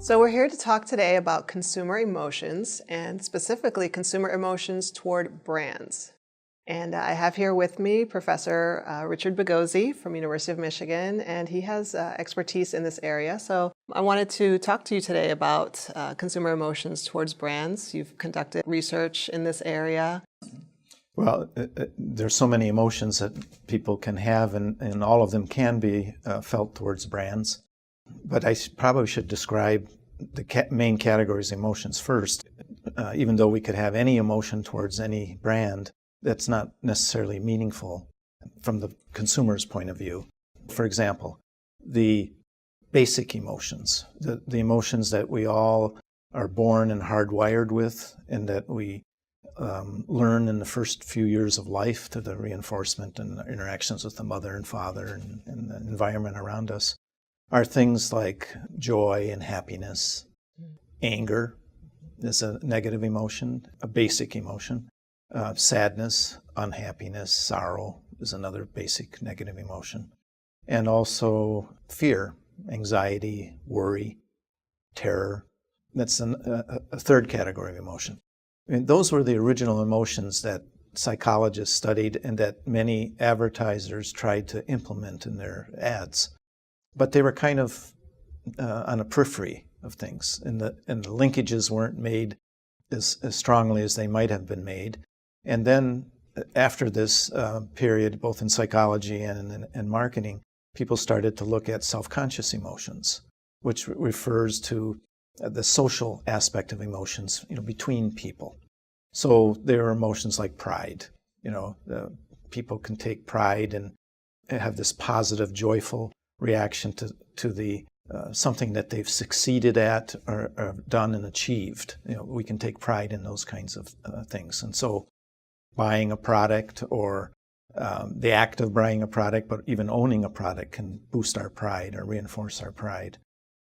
So we're here to talk today about consumer emotions and specifically consumer emotions toward brands. And I have here with me Professor Richard Bagozzi from University of Michigan, and he has expertise in this area. So I wanted to talk to you today about consumer emotions towards brands. You've conducted research in this area. Well, there's so many emotions that people can have, and all of them can be felt towards brands. But I probably should describe the main categories of emotions first. Even though we could have any emotion towards any brand, that's not necessarily meaningful from the consumer's point of view. For example, the basic emotions, the emotions that we all are born and hardwired with, and that we learn in the first few years of life through the reinforcement and interactions with the mother and father and the environment around us, are things like joy and happiness. Anger is a negative emotion, a basic emotion. Sadness, unhappiness, sorrow is another basic negative emotion. And also fear, anxiety, worry, terror. That's a third category of emotion. And those were the original emotions that psychologists studied and that many advertisers tried to implement in their ads. But they were kind of on a periphery of things, and the linkages weren't made as strongly as they might have been made. And then after this period, both in psychology and in marketing, people started to look at self-conscious emotions, which refers to the social aspect of emotions, between people. So there are emotions like pride. People can take pride and have this positive, joyful reaction to the something that they've succeeded at or done and achieved. We can take pride in those kinds of things. And so buying a product or the act of buying a product, but even owning a product, can boost our pride or reinforce our pride.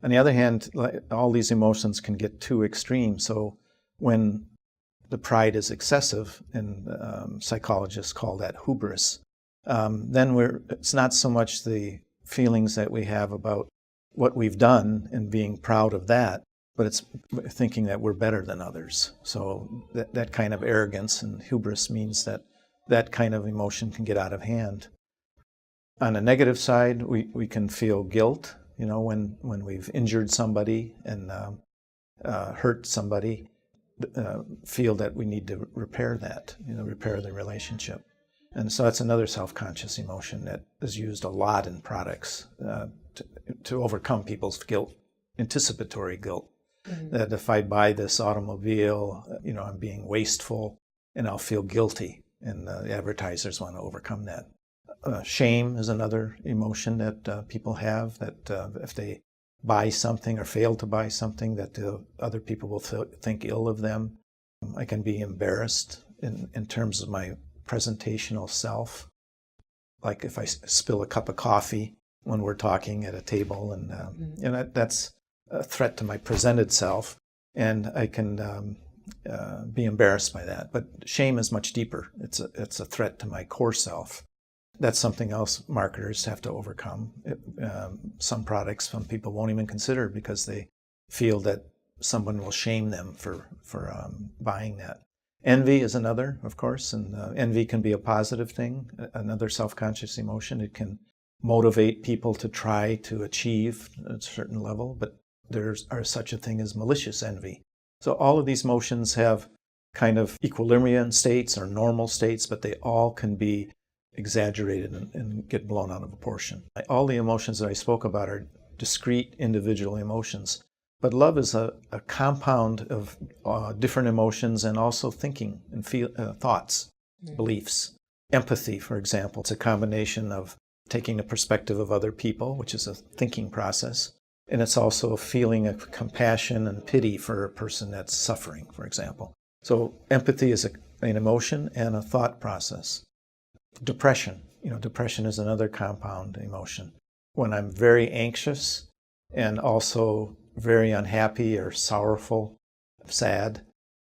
On the other hand, all these emotions can get too extreme. So when the pride is excessive, and psychologists call that hubris, then it's not so much the feelings that we have about what we've done and being proud of that, but it's thinking that we're better than others. So that kind of arrogance and hubris means that kind of emotion can get out of hand. On the negative side, we can feel guilt, when we've injured somebody and hurt somebody, feel that we need to repair that, repair the relationship. And so that's another self-conscious emotion that is used a lot in products to overcome people's guilt, anticipatory guilt. Mm-hmm. That if I buy this automobile, I'm being wasteful and I'll feel guilty. And the advertisers want to overcome that. Shame is another emotion that people have, that if they buy something or fail to buy something, that other people will think ill of them. I can be embarrassed in terms of my presentational self, like if I spill a cup of coffee when we're talking at a table, and that's a threat to my presented self, and I can be embarrassed by that. But shame is much deeper. It's a threat to my core self. That's something else marketers have to overcome. Some products, some people won't even consider because they feel that someone will shame them for buying that. Envy is another, of course, and envy can be a positive thing, another self-conscious emotion. It can motivate people to try to achieve a certain level, but there's such a thing as malicious envy. So all of these emotions have kind of equilibrium states or normal states, but they all can be exaggerated and get blown out of proportion. All the emotions that I spoke about are discrete individual emotions. But love is a compound of different emotions and also thinking and thoughts, beliefs. Empathy, for example, it's a combination of taking the perspective of other people, which is a thinking process, and it's also a feeling of compassion and pity for a person that's suffering, for example. So empathy is an emotion and a thought process. Depression. Depression is another compound emotion. When I'm very anxious and also very unhappy or sorrowful, sad,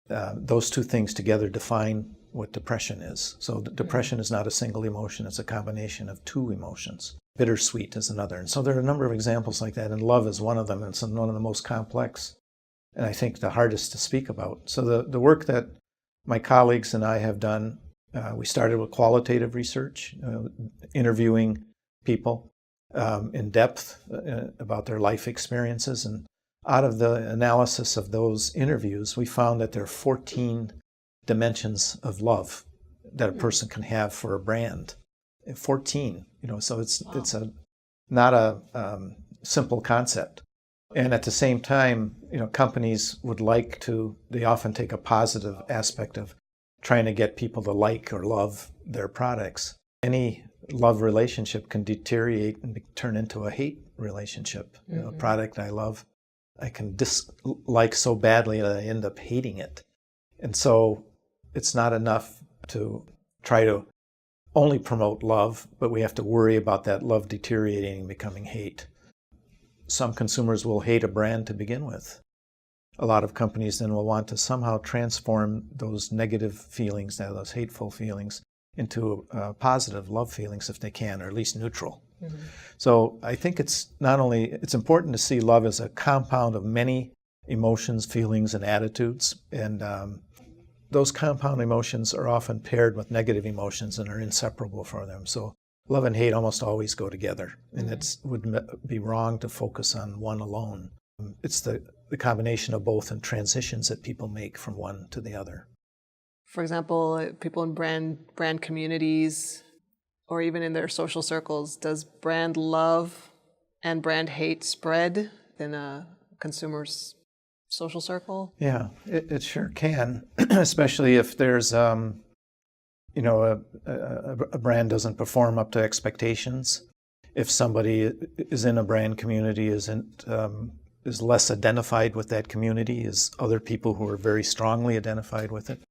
those two things together define what depression is. So depression is not a single emotion, it's a combination of two emotions. Bittersweet is another. And so there are a number of examples like that, and love is one of them. It's one of the most complex, and I think the hardest to speak about. So the work that my colleagues and I have done, we started with qualitative research, interviewing people in depth about their life experiences. And out of the analysis of those interviews, we found that there are 14 dimensions of love that a person can have for a brand. 14, so it's not a simple concept. And at the same time, companies would like to, they often take a positive aspect of trying to get people to like or love their products. Any love relationship can deteriorate and turn into a hate relationship. A product I love, I can dislike so badly that I end up hating it. And so it's not enough to try to only promote love, but we have to worry about that love deteriorating and becoming hate. Some consumers will hate a brand to begin with. A lot of companies then will want to somehow transform those negative feelings, those hateful feelings, into positive love feelings if they can, or at least neutral. So I think it's important to see love as a compound of many emotions, feelings, and attitudes. And those compound emotions are often paired with negative emotions and are inseparable for them. So love and hate almost always go together, and it would be wrong to focus on one alone. It's the combination of both and transitions that people make from one to the other. For example, people in brand communities, or even in their social circles, does brand love and brand hate spread in a consumer's social circle? Yeah, it sure can, especially if there's, a brand doesn't perform up to expectations. If somebody is in a brand community is less identified with that community as other people who are very strongly identified with it,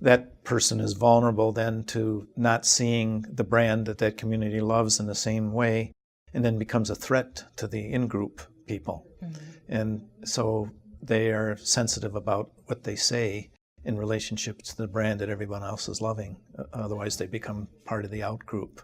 that person is vulnerable then to not seeing the brand that community loves in the same way, and then becomes a threat to the in-group people. And so they are sensitive about what they say in relationship to the brand that everyone else is loving. Otherwise, they become part of the out-group.